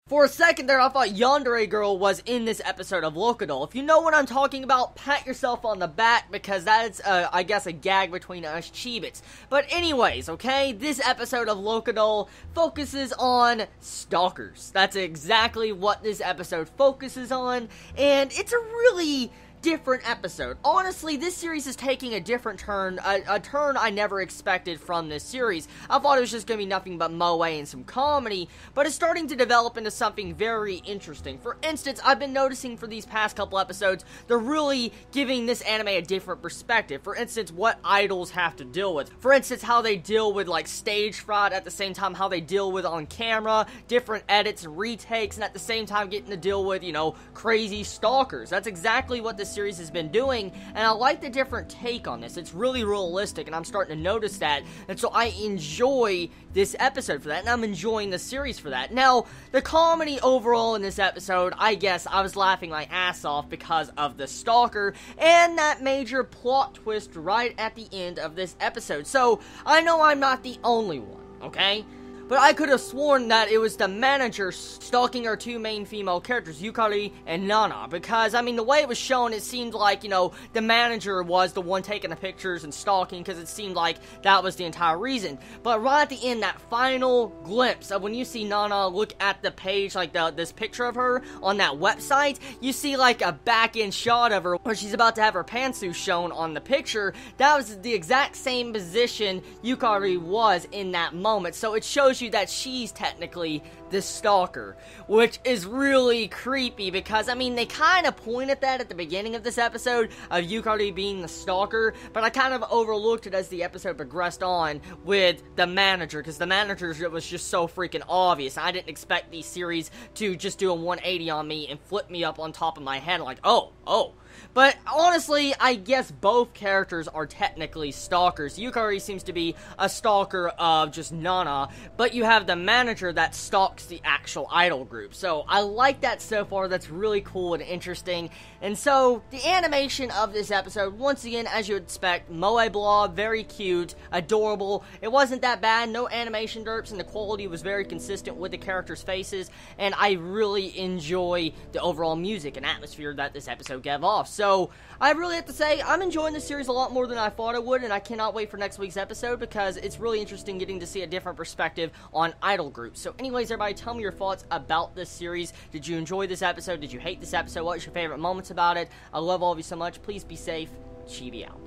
For a second there, I thought Yandere Girl was in this episode of Locodol. If you know what I'm talking about, pat yourself on the back, because that's, I guess, a gag between us Chibits. But anyways, okay, this episode of Locodol focuses on stalkers. That's exactly what this episode focuses on, and it's a really different episode. Honestly, this series is taking a different turn, a turn I never expected from this series. I thought it was just going to be nothing but moe and some comedy, but it's starting to develop into something very interesting. For instance, I've been noticing for these past couple episodes, they're really giving this anime a different perspective. For instance, what idols have to deal with. For instance, how they deal with, like, stage fright, at the same time how they deal with on camera, different edits and retakes, and at the same time getting to deal with, you know, crazy stalkers. That's exactly what this series has been doing, and I like the different take on this. It's really realistic, and I'm starting to notice that, and so I enjoy this episode for that, and I'm enjoying the series for that. Now, the comedy overall in this episode, I guess I was laughing my ass off because of the stalker, and that major plot twist right at the end of this episode. So, I know I'm not the only one, okay? But I could have sworn that it was the manager stalking our two main female characters, Yukari and Nana, because, I mean, the way it was shown, it seemed like, you know, the manager was the one taking the pictures and stalking, because it seemed like that was the entire reason. But right at the end, that final glimpse of when you see Nana look at the page, like this picture of her on that website, you see, like, a back-end shot of her where she's about to have her pantsuit shown on the picture. That was the exact same position Yukari was in that moment, so it shows you that she's technically the stalker, which is really creepy because, I mean, they kind of point at that at the beginning of this episode of Yukari being the stalker, but I kind of overlooked it as the episode progressed on with the manager, because the manager was just so freaking obvious. I didn't expect the series to just do a 180 on me and flip me up on top of my head like, oh. But honestly, I guess both characters are technically stalkers. Yukari seems to be a stalker of just Nana, but you have the manager that stalks the actual idol group. So I like that so far. That's really cool and interesting. And so the animation of this episode, once again, as you would expect, moe blob, very cute, adorable. It wasn't that bad, no animation derps, and the quality was very consistent with the characters' faces, and I really enjoy the overall music and atmosphere that this episode gave off. So, I really have to say, I'm enjoying this series a lot more than I thought I would, and I cannot wait for next week's episode, because it's really interesting getting to see a different perspective on idol groups. So anyways, everybody, tell me your thoughts about this series. Did you enjoy this episode? Did you hate this episode? What was your favorite moments about it? I love all of you so much. Please be safe. Chibi out.